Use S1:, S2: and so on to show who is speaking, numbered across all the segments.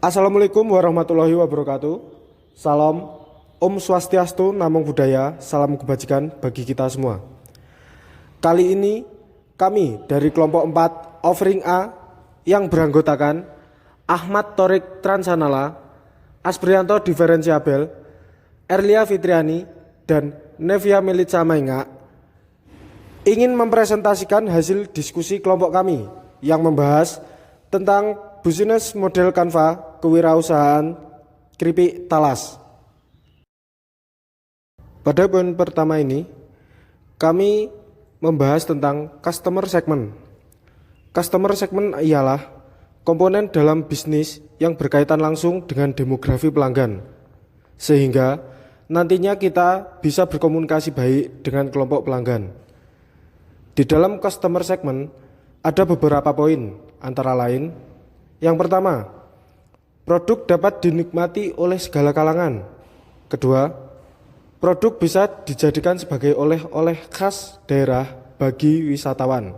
S1: Assalamualaikum warahmatullahi wabarakatuh. Salam, Om Swastiastu, Namo Buddhaya, salam kebajikan bagi kita semua. Kali ini kami dari kelompok 4 Offering A yang beranggotakan Ahmad Torik Transanala, Asprianto Diferensiabel, Erlia Fitriani, dan Nevia Melitza Mainga ingin mempresentasikan hasil diskusi kelompok kami yang membahas tentang bisnis model Canva kewirausahaan keripik talas. Pada poin pertama ini, kami membahas tentang customer segment. Customer segment ialah komponen dalam bisnis yang berkaitan langsung dengan demografi pelanggan, sehingga nantinya kita bisa berkomunikasi baik dengan kelompok pelanggan. Di dalam customer segment ada beberapa poin, antara lain: yang pertama, produk dapat dinikmati oleh segala kalangan. Kedua, produk bisa dijadikan sebagai oleh-oleh khas daerah bagi wisatawan.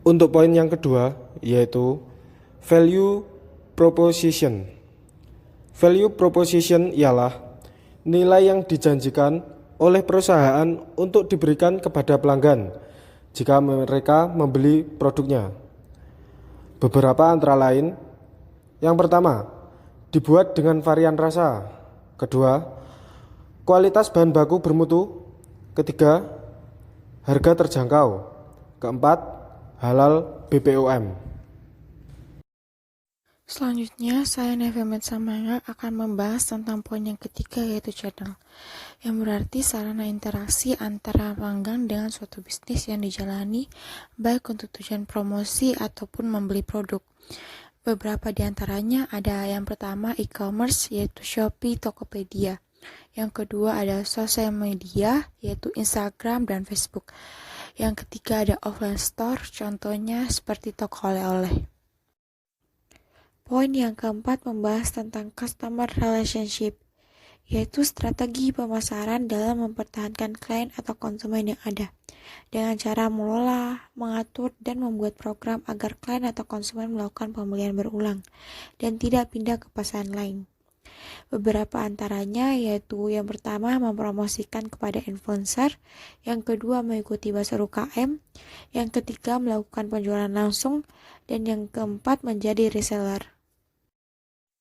S1: Untuk poin yang kedua, yaitu value proposition. Value proposition ialah nilai yang dijanjikan oleh perusahaan untuk diberikan kepada pelanggan jika mereka membeli produknya. Beberapa antara lain: yang pertama, dibuat dengan varian rasa. Kedua, kualitas bahan baku bermutu. Ketiga, harga terjangkau. Keempat, halal BPOM.
S2: Selanjutnya, saya Nevia Melitza Mainga akan membahas tentang poin yang ketiga, yaitu channel, yang berarti sarana interaksi antara pelanggan dengan suatu bisnis yang dijalani baik untuk tujuan promosi ataupun membeli produk. Beberapa di antaranya ada: yang pertama e-commerce, yaitu Shopee, Tokopedia. Yang kedua ada sosial media, yaitu Instagram dan Facebook. Yang ketiga ada offline store, contohnya seperti toko oleh-oleh. Poin yang keempat membahas tentang customer relationship, yaitu strategi pemasaran dalam mempertahankan klien atau konsumen yang ada, dengan cara mengelola, mengatur, dan membuat program agar klien atau konsumen melakukan pembelian berulang, dan tidak pindah ke pasaran lain. Beberapa antaranya yaitu: yang pertama, mempromosikan kepada influencer. Yang kedua, mengikuti pasar UKM. Yang ketiga, melakukan penjualan langsung. Dan yang keempat, menjadi reseller.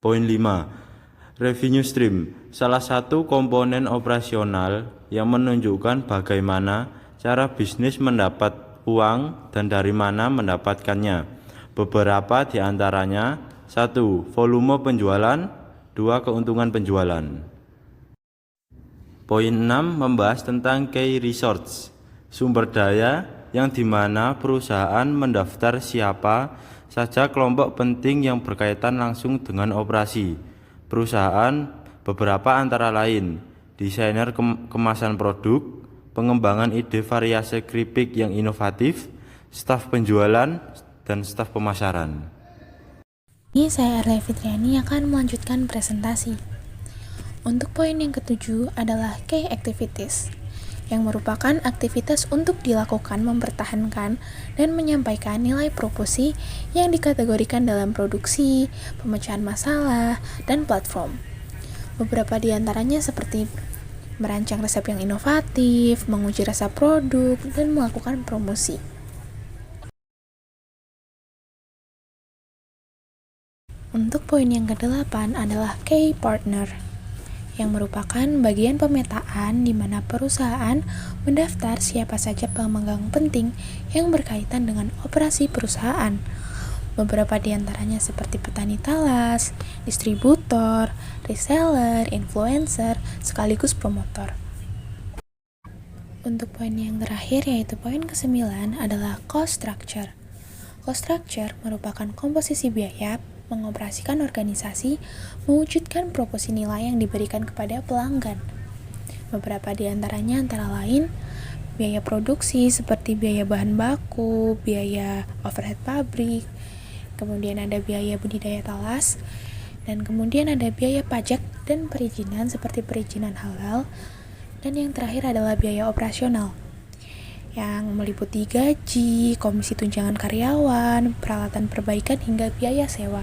S3: Poin 5. Revenue stream, salah satu komponen operasional yang menunjukkan bagaimana cara bisnis mendapat uang dan dari mana mendapatkannya. Beberapa di antaranya: 1. Volume penjualan. 2. Keuntungan penjualan. Poin 6 membahas tentang key resource, sumber daya yang dimana perusahaan mendaftar siapa saja kelompok penting yang berkaitan langsung dengan operasi perusahaan. Beberapa antara lain: desainer kemasan produk, pengembangan ide variasi keripik yang inovatif, staf penjualan, dan staf pemasaran.
S4: Ini saya Erlia Fitriani akan melanjutkan presentasi. Untuk poin yang ketujuh adalah key activities, yang merupakan aktivitas untuk dilakukan mempertahankan dan menyampaikan nilai proposi yang dikategorikan dalam produksi, pemecahan masalah, dan platform. Beberapa di antaranya seperti merancang resep yang inovatif, menguji rasa produk, dan melakukan promosi. Untuk poin yang ke-8 adalah key partner, yang merupakan bagian pemetaan di mana perusahaan mendaftar siapa saja pemegang penting yang berkaitan dengan operasi perusahaan. Beberapa di antaranya seperti petani talas, distributor, reseller, influencer, sekaligus promotor. Untuk poin yang terakhir, yaitu poin ke-9, adalah cost structure. Cost structure merupakan komposisi biaya mengoperasikan organisasi, mewujudkan proposi nilai yang diberikan kepada pelanggan. Beberapa di antaranya antara lain: biaya produksi seperti biaya bahan baku, biaya overhead pabrik, kemudian ada biaya budidaya talas, dan kemudian ada biaya pajak dan perizinan seperti perizinan halal, dan yang terakhir adalah biaya operasional. yang meliputi gaji, komisi tunjangan karyawan, peralatan perbaikan hingga biaya sewa.